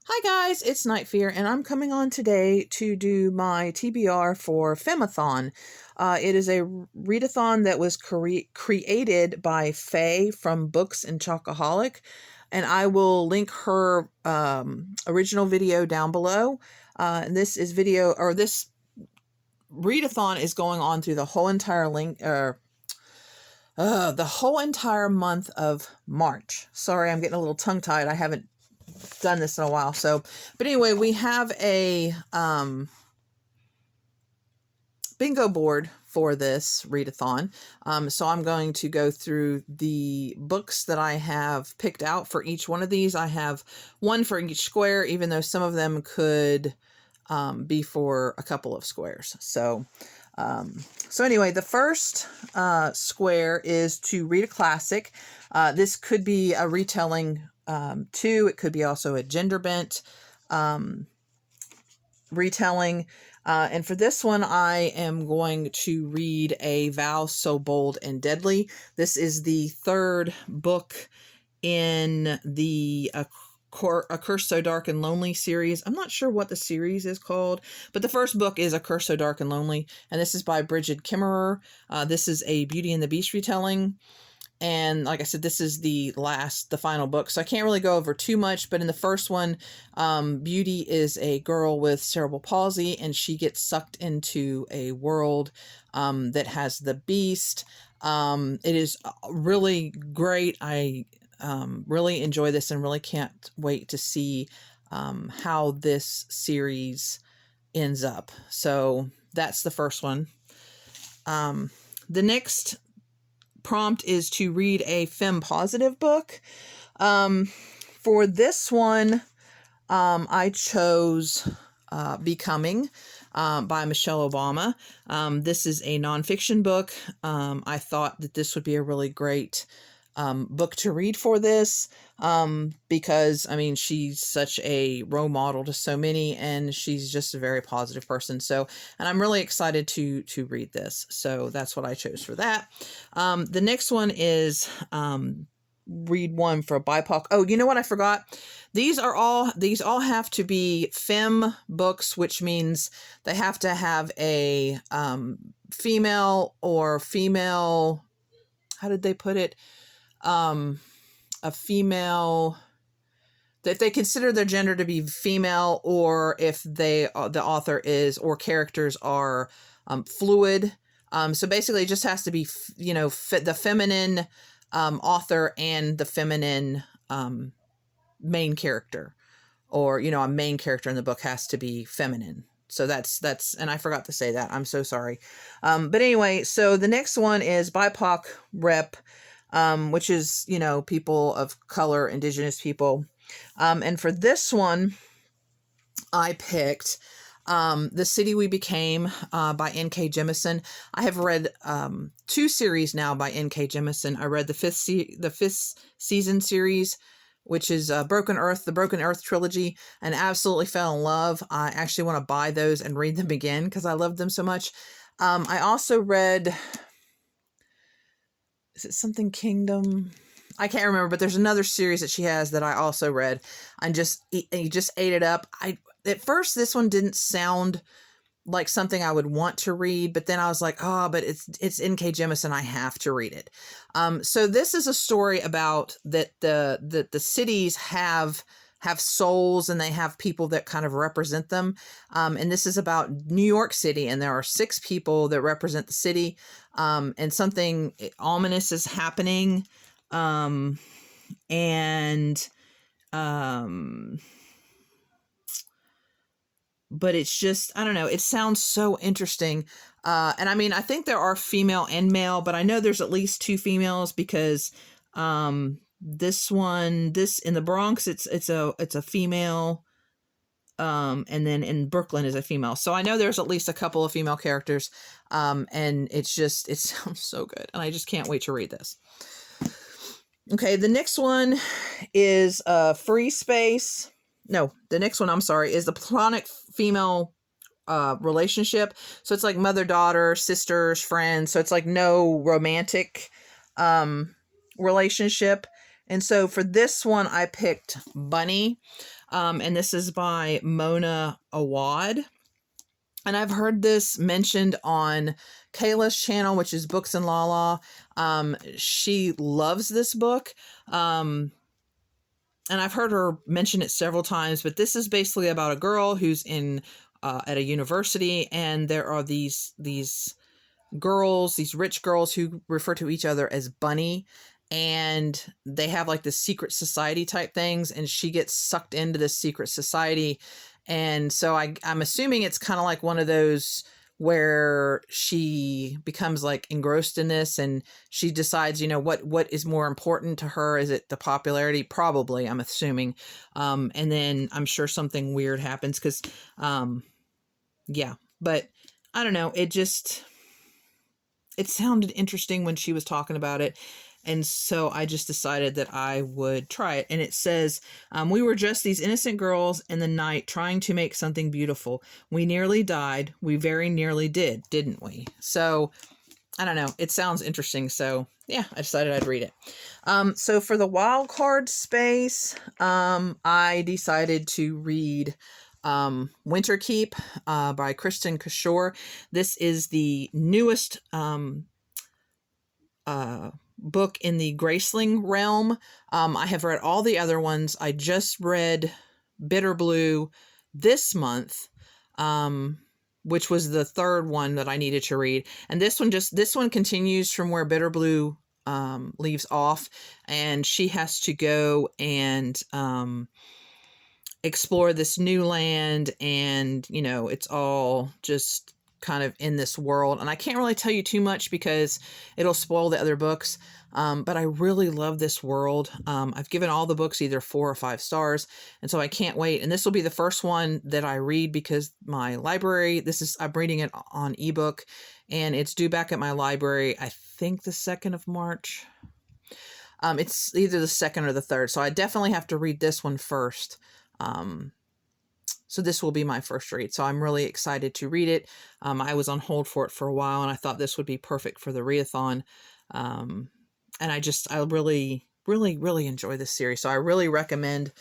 Hi guys, it's Night Fear, and I'm coming on today to do my TBR for Femathon. It is a readathon that was created by Faye from Books and Chocaholic, and I will link her original video down below. And this readathon is going on through the whole entire the whole entire month of March. Sorry, I'm getting a little tongue-tied. I haven't done this in a while. But anyway, we have a bingo board for this readathon. So I'm going to go through the books that I have picked out for each one of these. I have one for each square, even though some of them could be for a couple of squares. So anyway, the first square is to read a classic. This could be a retelling too. It could be also a gender bent retelling. And for this one, I am going to read A Vow So Bold and Deadly. This is the third book in the A Curse So Dark and Lonely series. I'm not sure what the series is called, but the first book is A Curse So Dark and Lonely, and this is by Bridget Kimmerer. This is a Beauty and the Beast retelling. And like I said, this is the final book, so I can't really go over too much. But in the first one, Beauty is a girl with cerebral palsy, and she gets sucked into a world that has the beast. It is really great. I really enjoy this and really can't wait to see how this series ends up. So that's the first one. The next prompt is to read a FemPositive book. For this one, I chose Becoming by Michelle Obama. This is a nonfiction book. I thought that this would be a really great book to read for this because, I mean, she's such a role model to so many, and she's just a very positive person. So, and I'm really excited to read this. So that's what I chose for that. The next one is read one for BIPOC. Oh, you know what I forgot? These all have to be fem books, which means they have to have a female or female, how did they put it? A female, that they consider their gender to be female, or if the author is or characters are fluid. So basically it just has to be, the feminine author and the feminine main character, or, a main character in the book has to be feminine. So that's, and I forgot to say that. I'm so sorry. But anyway, so the next one is BIPOC Rep, which is, people of color, indigenous people. And for this one, I picked The City We Became by N.K. Jemisin. I have read 2 series now by N.K. Jemisin. I read the fifth season series, which is the Broken Earth trilogy, and absolutely fell in love. I actually want to buy those and read them again because I loved them so much. I also read, is it something Kingdom? I can't remember, but there's another series that she has that I also read. And you just ate it up. At first, this one didn't sound like something I would want to read, but then I was like, but it's N.K. Jemisin. I have to read it. So this is a story about that the cities have souls, and they have people that kind of represent them. And this is about New York City, and there are 6 people that represent the city. And something ominous is happening. But it's just, I don't know, it sounds so interesting. And I mean, I think there are female and male, but I know there's at least 2 females because, this in the Bronx, it's a female, and then in Brooklyn is a female. So I know there's at least a couple of female characters, and it sounds so good, and I just can't wait to read this. Okay, the next one is Free Space. No, the next one, I'm sorry, is the Platonic female relationship. So it's like mother-daughter, sisters, friends. So it's like no romantic relationship. And so for this one, I picked Bunny. And this is by Mona Awad. And I've heard this mentioned on Kayla's channel, which is Books and Lala. She loves this book. And I've heard her mention it several times, but this is basically about a girl who's in at a university, and there are these girls, these rich girls who refer to each other as Bunny, and they have like this secret society type things, and she gets sucked into this secret society. And so I'm assuming it's kind of like one of those where she becomes like engrossed in this, and she decides, you know, what is more important to her. Is it the popularity? Probably, I'm assuming. And then I'm sure something weird happens because, yeah, but I don't know. It sounded interesting when she was talking about it. And so I just decided that I would try it. And it says, we were just these innocent girls in the night trying to make something beautiful. We nearly died. We very nearly did, didn't we? So I don't know. It sounds interesting. So yeah, I decided I'd read it. So for the Wildcard space, I decided to read Winterkeep by Kristen Kishore. This is the newest book in the Graceling realm. I have read all the other ones. I just read Bitter Blue this month, which was the third one that I needed to read. And this one continues from where Bitter Blue leaves off, and she has to go and explore this new land, and you know, it's all just kind of in this world. And I can't really tell you too much because it'll spoil the other books. But I really love this world. I've given all the books either 4 or 5 stars. And so I can't wait. And this will be the first one that I read because my library, I'm reading it on ebook, and it's due back at my library, I think the 2nd of March. It's either the 2nd or the 3rd. So I definitely have to read this one first. So this will be my first read. So I'm really excited to read it. I was on hold for it for a while, and I thought this would be perfect for the readathon. And I really, really, really enjoy this series. So I really recommend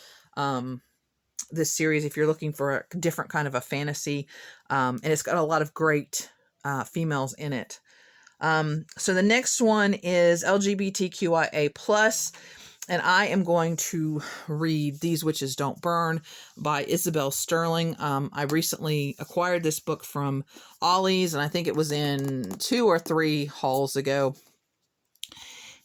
this series if you're looking for a different kind of a fantasy. And it's got a lot of great females in it. So the next one is LGBTQIA+. And I am going to read These Witches Don't Burn by Isabel Sterling. I recently acquired this book from Ollie's, and I think it was in 2 or 3 hauls ago.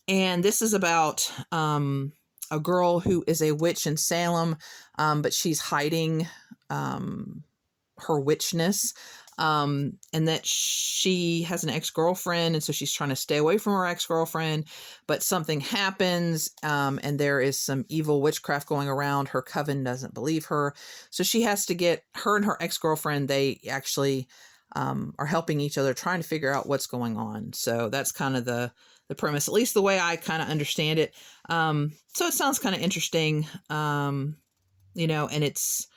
And this is about a girl who is a witch in Salem, but she's hiding her witchness. And that she has an ex-girlfriend, and so she's trying to stay away from her ex-girlfriend, but something happens, and there is some evil witchcraft going around. Her coven doesn't believe her, so she has to get her and her ex-girlfriend. They actually are helping each other, trying to figure out what's going on. So that's kind of the premise, at least the way I kind of understand it. So it sounds kind of interesting, you know, and it's,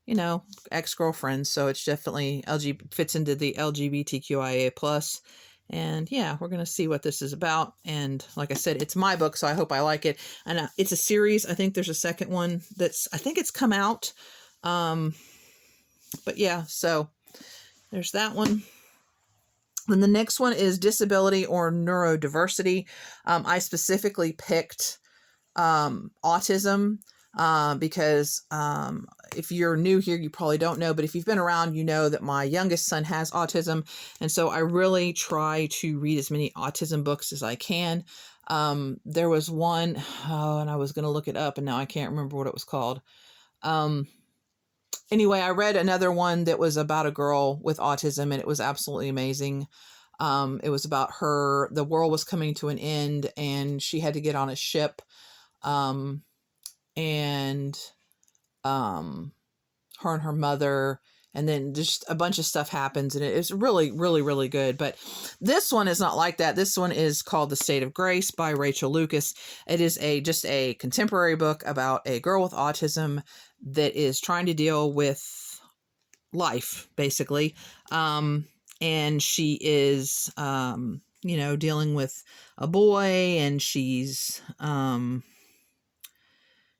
you know, ex-girlfriends, so it's definitely fits into the LGBTQIA+. And yeah, we're going to see what this is about. And like I said, it's my book, so I hope I like it. And it's a series. I think there's a second one I think it's come out. But yeah, so there's that one. And the next one is Disability or Neurodiversity. I specifically picked autism because if you're new here, you probably don't know, but if you've been around, you know that my youngest son has autism. And so I really try to read as many autism books as I can. There was one, and I was going to look it up, and now I can't remember what it was called. Anyway, I read another one that was about a girl with autism, and it was absolutely amazing. It was about the world was coming to an end, and she had to get on a ship. And her and her mother, and then just a bunch of stuff happens, and it's really, really, really good. But this one is not like that. This one is called The State of Grace by Rachel Lucas. It is just a contemporary book about a girl with autism that is trying to deal with life, basically. And she is, you know, dealing with a boy, and she's,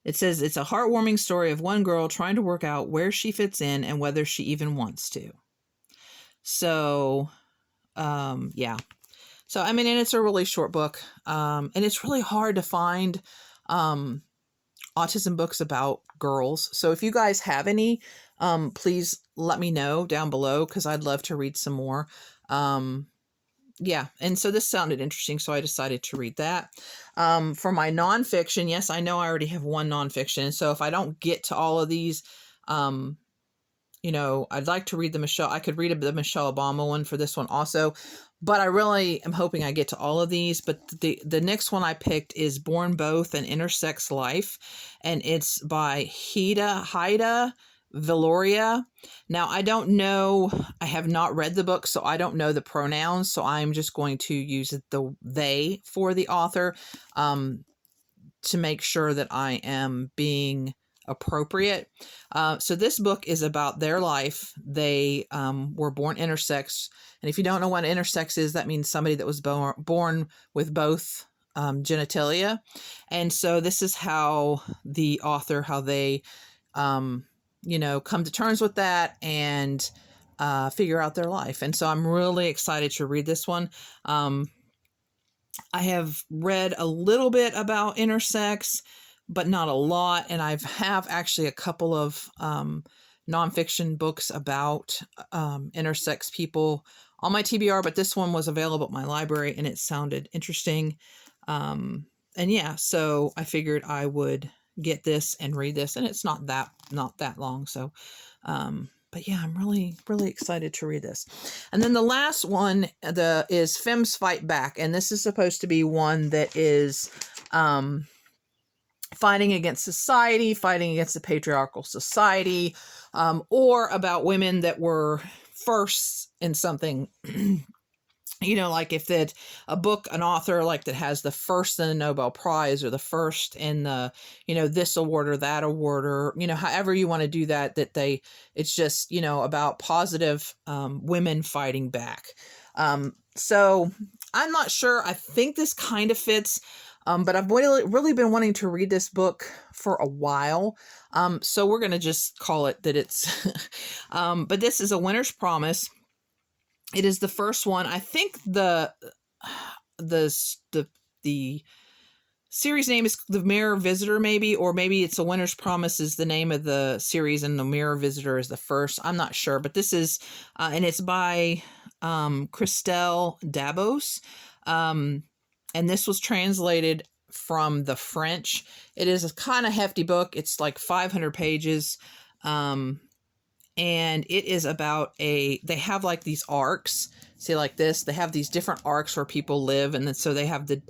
It says it's a heartwarming story of one girl trying to work out where she fits in and whether she even wants to. So, yeah. So, I mean, and it's a really short book. And it's really hard to find autism books about girls. So if you guys have any, please let me know down below, because I'd love to read some more. Yeah, and so this sounded interesting, so I decided to read that. For my nonfiction, yes, I know I already have one nonfiction, so if I don't get to all of these, you know, I'd like to read I could read the Michelle Obama one for this one also, but I really am hoping I get to all of these. But the next one I picked is Born Both: An Intersex Life, and it's by Haida Valoria. Now, I don't know, I have not read the book, so I don't know the pronouns, so I'm just going to use the they for the author to make sure that I am being appropriate. So this book is about their life. They were born intersex, and if you don't know what intersex is, that means somebody that was born with both genitalia. And so this is how the author, how they you know, come to terms with that and figure out their life. And so I'm really excited to read this one. I have read a little bit about intersex, but not a lot. And I have actually a couple of nonfiction books about intersex people on my TBR, but this one was available at my library and it sounded interesting. And yeah, so I figured I would get this and read this, and it's not that long. So, but yeah, I'm really excited to read this. And then the last one, is Fems Fight Back, and this is supposed to be one that is fighting against society, fighting against the patriarchal society, or about women that were first in something. You know, like if that a book, an author like that has the first in the Nobel Prize, or the first in the, you know, this award or that award, or, you know, however you want to do that, it's just, you know, about positive women fighting back. So I'm not sure. I think this kind of fits, but I've really been wanting to read this book for a while. So we're going to just call it that it's, but this is A Winter's Promise. It is the first one. I think the series name is The Mirror Visitor, maybe, or maybe it's A Winter's Promise is the name of the series, and The Mirror Visitor is the first. I'm not sure, but this is, and it's by Christelle Dabos, and this was translated from the French. It is a kind of hefty book. It's like 500 pages. And it is about they have like these arcs, see, like this, they have these different arcs where people live. And then, so they have the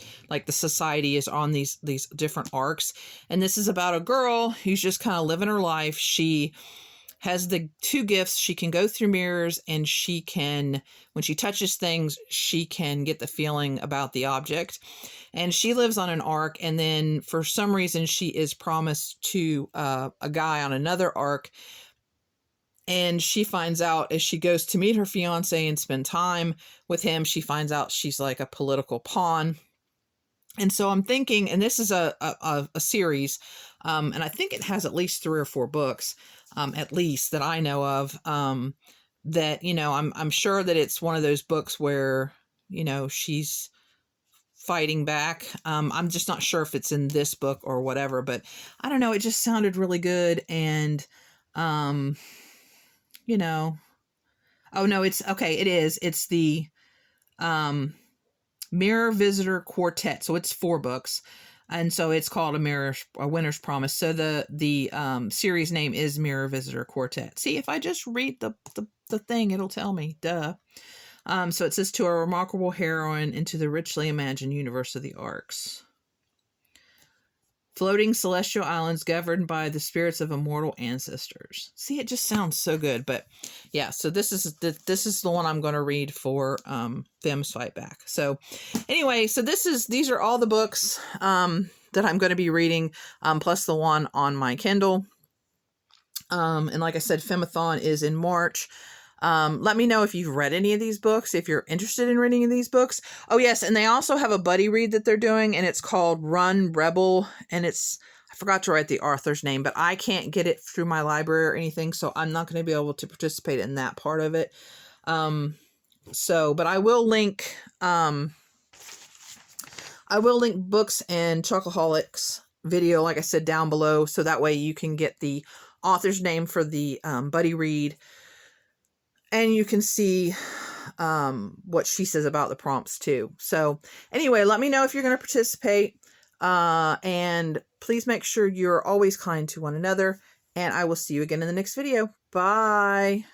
society is on these different arcs. And this is about a girl who's just kind of living her life. She has the two gifts. She can go through mirrors, and she can, when she touches things, she can get the feeling about the object. And she lives on an arc. And then for some reason, she is promised to a guy on another arc. And she finds out as she goes to meet her fiance and spend time with him, she finds out she's like a political pawn. And so I'm thinking, and this is a series, and I think it has at least 3 or 4 books, at least that I know of, that, you know, I'm sure that it's one of those books where, you know, she's fighting back. I'm just not sure if it's in this book or whatever, but I don't know. It just sounded really good. And, you know, oh no, it's okay. It is. It's the Mirror Visitor Quartet. So it's 4 books. And so it's called A Winter's Promise. So the series name is Mirror Visitor Quartet. See, if I just read the thing, it'll tell me. Duh. So it says, to a remarkable heroine into the richly imagined universe of the arcs. Floating celestial islands governed by the spirits of immortal ancestors. See, it just sounds so good. But yeah, so this is the one I'm going to read for Fems Fight Back. So anyway, so these are all the books that I'm going to be reading, plus the one on my Kindle. And like I said, Femathon is in March. Let me know if you've read any of these books, if you're interested in reading these books. Oh yes, and they also have a buddy read that they're doing, and it's called Run Rebel, and I forgot to write the author's name, but I can't get it through my library or anything, so I'm not going to be able to participate in that part of it. But I will link books and Chocaholic's video, like I said, down below, so that way you can get the author's name for the buddy read, and you can see what she says about the prompts too. So anyway, let me know if you're going to participate, and please make sure you're always kind to one another, and I will see you again in the next video. Bye.